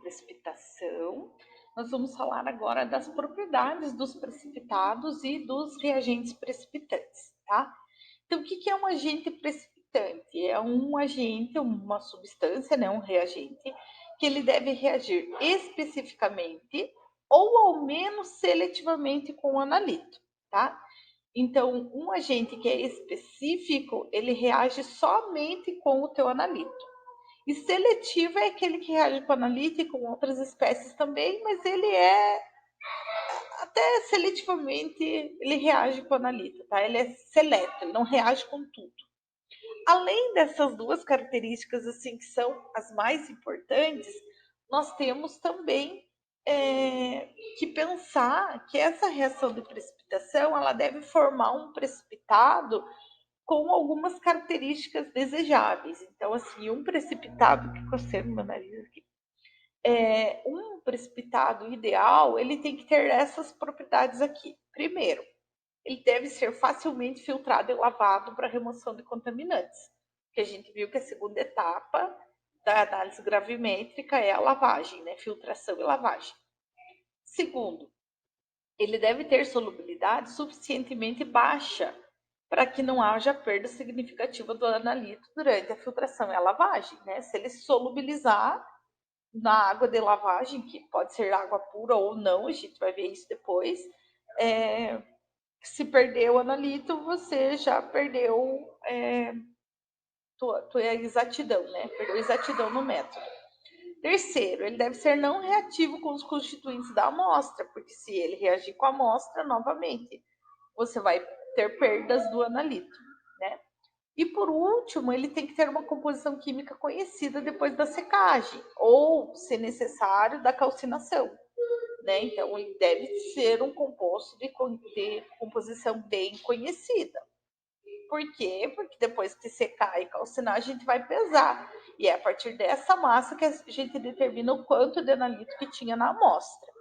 precipitação, nós vamos falar agora das propriedades dos precipitados e dos reagentes precipitantes, tá? Então, o que é um agente precipitante? É um agente, uma substância, né, um reagente, que ele deve reagir especificamente ou ao menos seletivamente com o analito, tá? Então, um agente que é específico, ele reage somente com o teu analito. E seletivo é aquele que reage com analito e com outras espécies também, mas ele é até seletivamente, ele reage com analito, tá? Ele é seleto, ele não reage com tudo. Além dessas duas características, assim, que são as mais importantes, nós temos também que pensar que essa reação de precipitação, ela deve formar um precipitado com algumas características desejáveis. Então, assim, um precipitado, que coceiro no meu nariz aqui, um precipitado ideal, ele tem que ter essas propriedades aqui. Primeiro, ele deve ser facilmente filtrado e lavado para remoção de contaminantes, que a gente viu que a segunda etapa da análise gravimétrica é a lavagem, né? Filtração e lavagem. Segundo, ele deve ter solubilidade suficientemente baixa para que não haja perda significativa do analito durante a filtração e a lavagem, né? Se ele solubilizar na água de lavagem, que pode ser água pura ou não, a gente vai ver isso depois, se perder o analito, você já perdeu tua exatidão, né? Perdeu exatidão no método. Terceiro, ele deve ser não reativo com os constituintes da amostra, porque se ele reagir com a amostra, novamente, você vai ter perdas do analito, né? E por último, ele tem que ter uma composição química conhecida depois da secagem, ou, se necessário, da calcinação, né? Então, ele deve ser um composto de composição bem conhecida. Por quê? Porque depois que secar e calcinar, a gente vai pesar. E é a partir dessa massa que a gente determina o quanto de analito que tinha na amostra.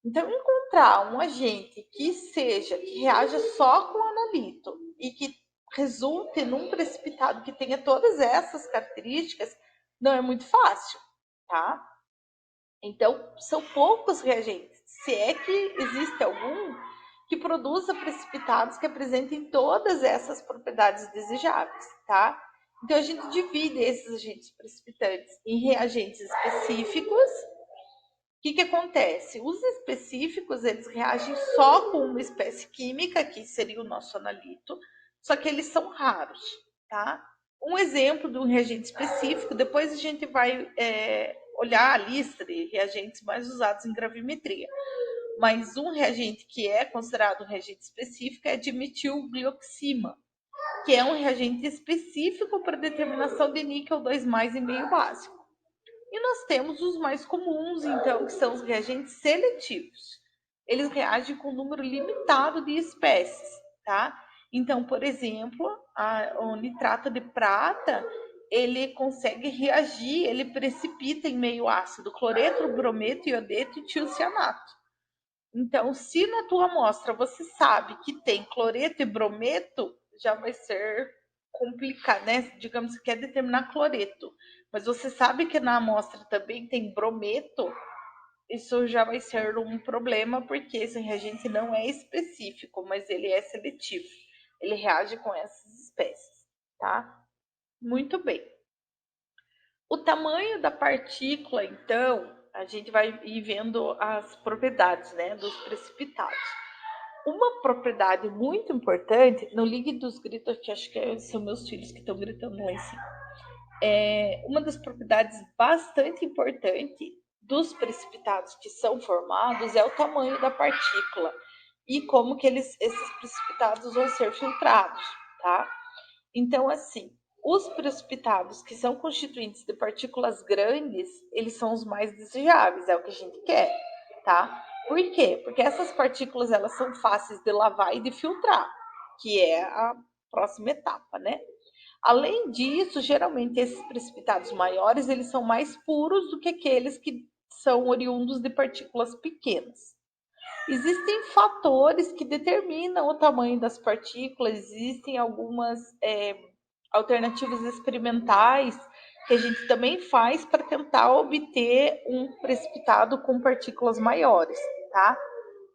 Então, encontrar um agente que reaja só com analito e que resulte num precipitado que tenha todas essas características não é muito fácil, tá? Então, são poucos reagentes. Se é que existe algum que produza precipitados que apresentem todas essas propriedades desejáveis, tá? Então, a gente divide esses agentes precipitantes em reagentes específicos. O que acontece? Os específicos, eles reagem só com uma espécie química, que seria o nosso analito, só que eles são raros, tá? Um exemplo de um reagente específico, depois a gente vai olhar a lista de reagentes mais usados em gravimetria. Mas um reagente que é considerado um reagente específico é dimetilglioxima, que é um reagente específico para determinação de níquel 2+ em meio básico. E nós temos os mais comuns, então, que são os reagentes seletivos. Eles reagem com um número limitado de espécies, tá? Então, por exemplo, o nitrato de prata, ele consegue reagir, ele precipita em meio ácido cloreto, brometo, iodeto e tiocianato. Então, se na tua amostra você sabe que tem cloreto e brometo, já vai ser complicado, né? Digamos que quer determinar cloreto, mas você sabe que na amostra também tem brometo, isso já vai ser um problema, porque esse reagente não é específico, mas ele é seletivo. Ele reage com essas espécies, tá? Muito bem. O tamanho da partícula, então, a gente vai ir vendo as propriedades, né, dos precipitados. Uma propriedade muito importante, não ligue dos gritos, que acho que são meus filhos que estão gritando lá em cima. Uma das propriedades bastante importantes dos precipitados que são formados é o tamanho da partícula e como que esses precipitados vão ser filtrados, tá? Então, assim, os precipitados que são constituintes de partículas grandes, eles são os mais desejáveis, é o que a gente quer, tá? Por quê? Porque essas partículas, elas são fáceis de lavar e de filtrar, que é a próxima etapa, né? Além disso, geralmente esses precipitados maiores, eles são mais puros do que aqueles que são oriundos de partículas pequenas. Existem fatores que determinam o tamanho das partículas, existem algumas alternativas experimentais que a gente também faz para tentar obter um precipitado com partículas maiores, tá?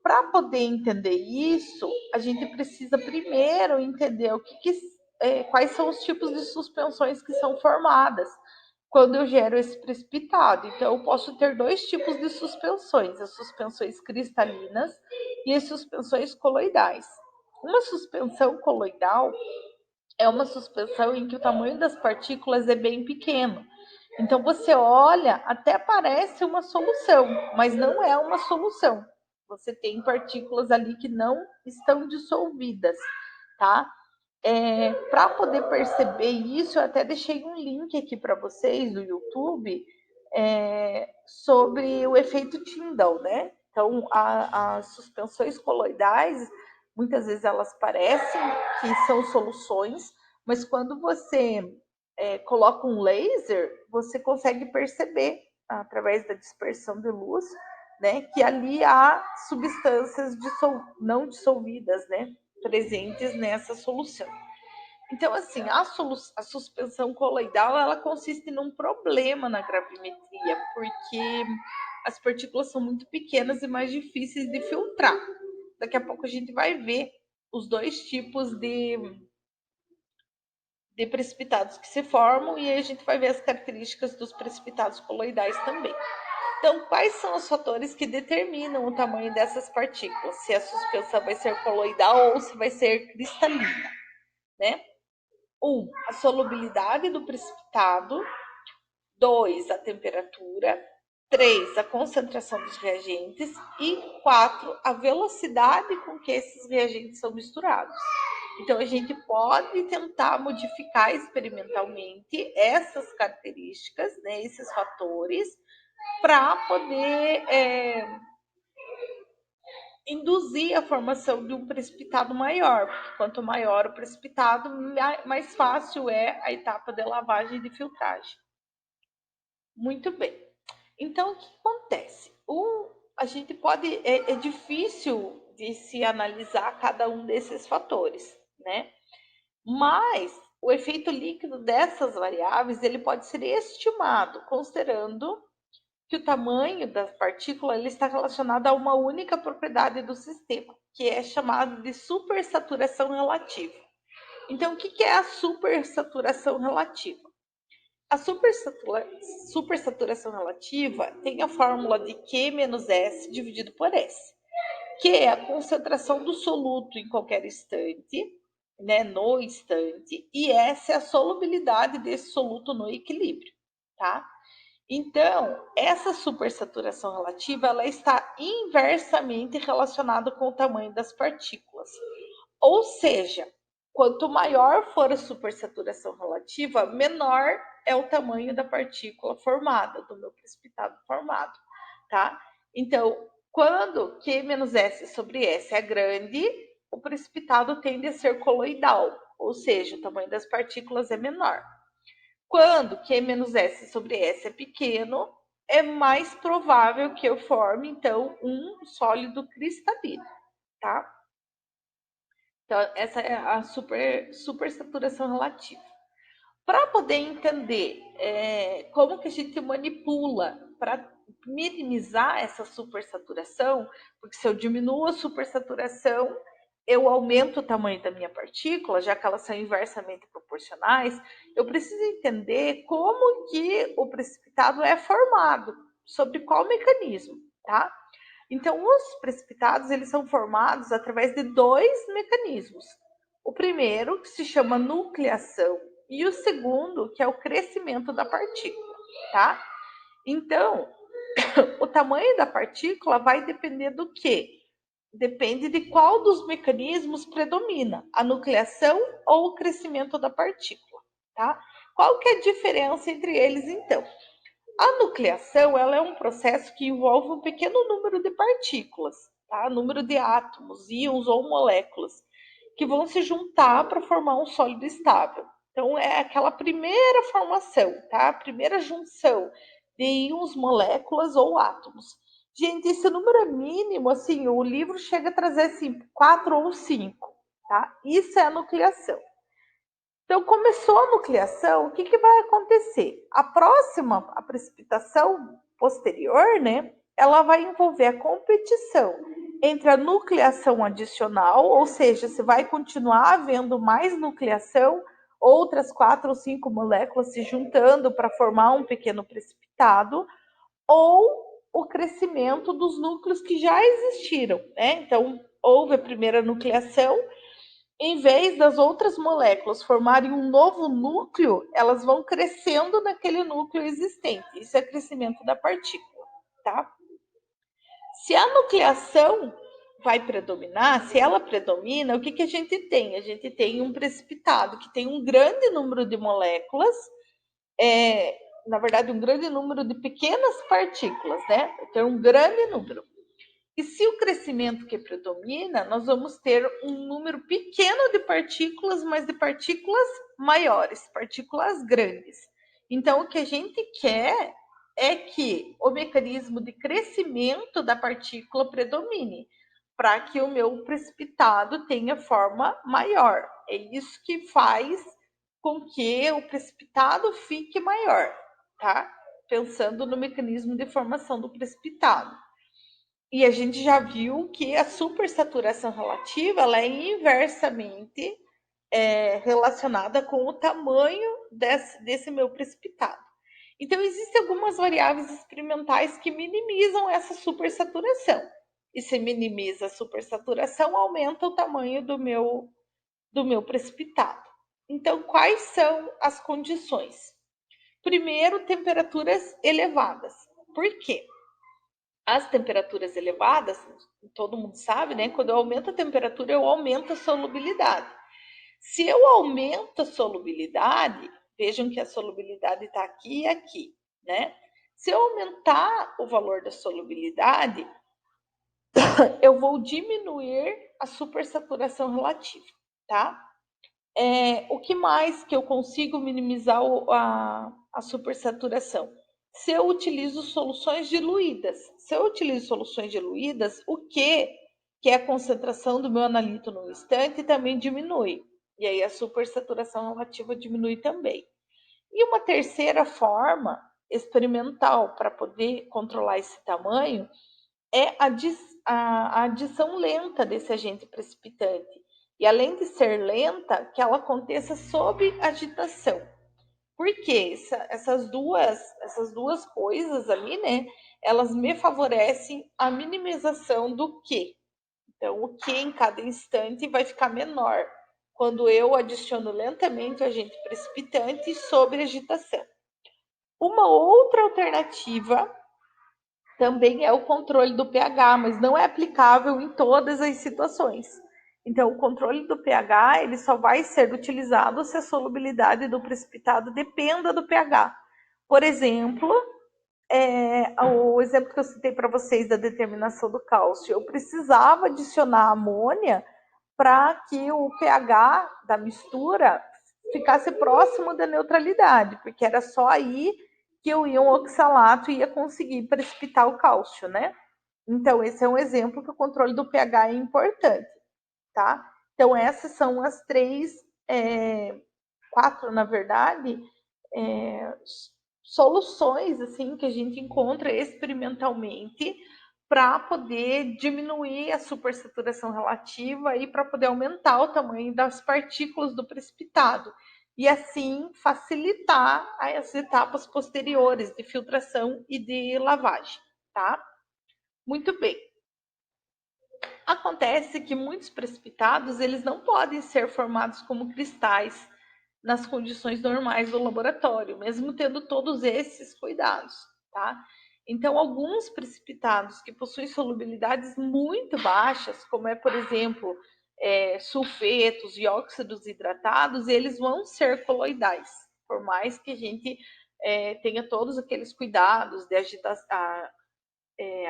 Para poder entender isso, a gente precisa primeiro entender quais são os tipos de suspensões que são formadas quando eu gero esse precipitado. Então, eu posso ter dois tipos de suspensões: as suspensões cristalinas e as suspensões coloidais. Uma suspensão coloidal é uma suspensão em que o tamanho das partículas é bem pequeno. Então, você olha, até parece uma solução, mas não é uma solução. Você tem partículas ali que não estão dissolvidas, tá? Para poder perceber isso, eu até deixei um link aqui para vocês do YouTube sobre o efeito Tyndall, né? Então, as suspensões coloidais, muitas vezes elas parecem que são soluções, mas quando você coloca um laser, você consegue perceber, através da dispersão de luz, né, que ali há substâncias não dissolvidas, né, presentes nessa solução. Então, assim, a suspensão coloidal, ela consiste num problema na gravimetria, porque as partículas são muito pequenas e mais difíceis de filtrar. Daqui a pouco a gente vai ver os dois tipos de precipitados que se formam e aí a gente vai ver as características dos precipitados coloidais também. Então, quais são os fatores que determinam o tamanho dessas partículas? Se a suspensão vai ser coloidal ou se vai ser cristalina, né? 1. A solubilidade do precipitado. 2. A temperatura. 3. A concentração dos reagentes. E 4. A velocidade com que esses reagentes são misturados. Então, a gente pode tentar modificar experimentalmente essas características, né, esses fatores, para poder induzir a formação de um precipitado maior, porque quanto maior o precipitado, mais fácil é a etapa de lavagem e de filtragem. Muito bem. Então, o que acontece? A gente pode... É difícil de se analisar cada um desses fatores, né? Mas o efeito líquido dessas variáveis, ele pode ser estimado, considerando que o tamanho da partícula ele está relacionado a uma única propriedade do sistema, que é chamada de supersaturação relativa. Então, o que é a supersaturação relativa? A supersaturação relativa tem a fórmula de Q menos S dividido por S, que é a concentração do soluto em qualquer instante, né, no instante, e S é a solubilidade desse soluto no equilíbrio, tá? Então, essa supersaturação relativa ela está inversamente relacionada com o tamanho das partículas. Ou seja, quanto maior for a supersaturação relativa, menor é o tamanho da partícula formada, do meu precipitado formado, tá? Então, quando Q menos S sobre S é grande, o precipitado tende a ser coloidal, ou seja, o tamanho das partículas é menor. Quando Q menos S sobre S é pequeno, é mais provável que eu forme, então, um sólido cristalino, tá? Então, essa é a supersaturação relativa. Para poder entender como que a gente manipula para minimizar essa supersaturação, porque se eu diminuo a supersaturação, eu aumento o tamanho da minha partícula, já que elas são inversamente proporcionais, eu preciso entender como que o precipitado é formado, sobre qual mecanismo, tá? Então, os precipitados, eles são formados através de dois mecanismos. O primeiro, que se chama nucleação, e o segundo, que é o crescimento da partícula, tá? Então, o tamanho da partícula vai depender do quê? Depende de qual dos mecanismos predomina, a nucleação ou o crescimento da partícula, tá? Qual que é a diferença entre eles, então? A nucleação, ela é um processo que envolve um pequeno número de partículas, tá? Número de átomos, íons ou moléculas, que vão se juntar para formar um sólido estável. Então, é aquela primeira formação, tá? A primeira junção de íons, moléculas ou átomos. Gente, esse número é mínimo, assim, o livro chega a trazer assim, 4 ou 5, tá? Isso é a nucleação. Então, começou a nucleação, o que vai acontecer? A precipitação posterior, né, ela vai envolver a competição entre a nucleação adicional, ou seja, se vai continuar havendo mais nucleação, outras 4 ou 5 moléculas se juntando para formar um pequeno precipitado, ou o crescimento dos núcleos que já existiram, né? Então, houve a primeira nucleação, em vez das outras moléculas formarem um novo núcleo, elas vão crescendo naquele núcleo existente. Isso é crescimento da partícula, tá? Se a nucleação vai predominar, se ela predomina, o que a gente tem? A gente tem um precipitado que tem um grande número de moléculas, na verdade, um grande número de pequenas partículas, né? Tem um grande número. E se o crescimento que predomina, nós vamos ter um número pequeno de partículas, mas de partículas maiores, partículas grandes. Então, o que a gente quer é que o mecanismo de crescimento da partícula predomine, para que o meu precipitado tenha forma maior. É isso que faz com que o precipitado fique maior, tá? Pensando no mecanismo de formação do precipitado. E a gente já viu que a supersaturação relativa ela é inversamente relacionada com o tamanho desse meu precipitado. Então, existem algumas variáveis experimentais que minimizam essa supersaturação. E se minimiza a supersaturação, aumenta o tamanho do meu precipitado. Então, quais são as condições? Primeiro, temperaturas elevadas. Por quê? As temperaturas elevadas, todo mundo sabe, né? Quando eu aumento a temperatura, eu aumento a solubilidade. Se eu aumento a solubilidade, vejam que a solubilidade está aqui e aqui, né? Se eu aumentar o valor da solubilidade, eu vou diminuir a supersaturação relativa, tá? O que mais que eu consigo minimizar a supersaturação? Se eu utilizo soluções diluídas. Se eu utilizo soluções diluídas, o Q, que é a concentração do meu analito no instante, também diminui. E aí a supersaturação relativa diminui também. E uma terceira forma experimental para poder controlar esse tamanho é a adição lenta desse agente precipitante. E além de ser lenta, que ela aconteça sob agitação. Porque essas duas coisas ali, né, elas me favorecem a minimização do Q. Então, o Q em cada instante vai ficar menor quando eu adiciono lentamente o agente precipitante sob agitação. Uma outra alternativa também é o controle do pH, mas não é aplicável em todas as situações. Então, o controle do pH ele só vai ser utilizado se a solubilidade do precipitado dependa do pH. Por exemplo, o exemplo que eu citei para vocês da determinação do cálcio, eu precisava adicionar amônia para que o pH da mistura ficasse próximo da neutralidade, porque era só aí que o íon oxalato ia conseguir precipitar o cálcio, né? Então, esse é um exemplo que o controle do pH é importante, tá? Então, essas são as quatro, na verdade, soluções, assim, que a gente encontra experimentalmente para poder diminuir a supersaturação relativa e para poder aumentar o tamanho das partículas do precipitado e assim facilitar as etapas posteriores de filtração e de lavagem, tá? Muito bem. Acontece que muitos precipitados eles não podem ser formados como cristais nas condições normais do laboratório, mesmo tendo todos esses cuidados, tá? Então, alguns precipitados que possuem solubilidades muito baixas, como é, por exemplo, sulfetos e óxidos hidratados, eles vão ser coloidais, por mais que a gente tenha todos aqueles cuidados de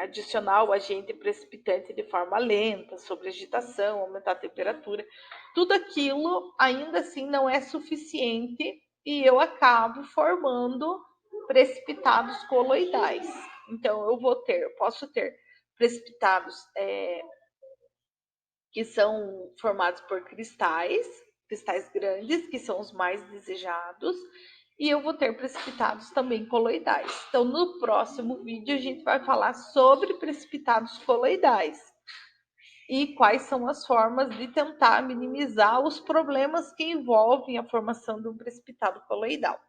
adicionar o agente precipitante de forma lenta, sobre agitação, aumentar a temperatura. Tudo aquilo ainda assim não é suficiente e eu acabo formando precipitados coloidais. Então eu posso ter precipitados que são formados por cristais cristais grandes, que são os mais desejados, e eu vou ter precipitados também coloidais. Então, no próximo vídeo, a gente vai falar sobre precipitados coloidais e quais são as formas de tentar minimizar os problemas que envolvem a formação de um precipitado coloidal.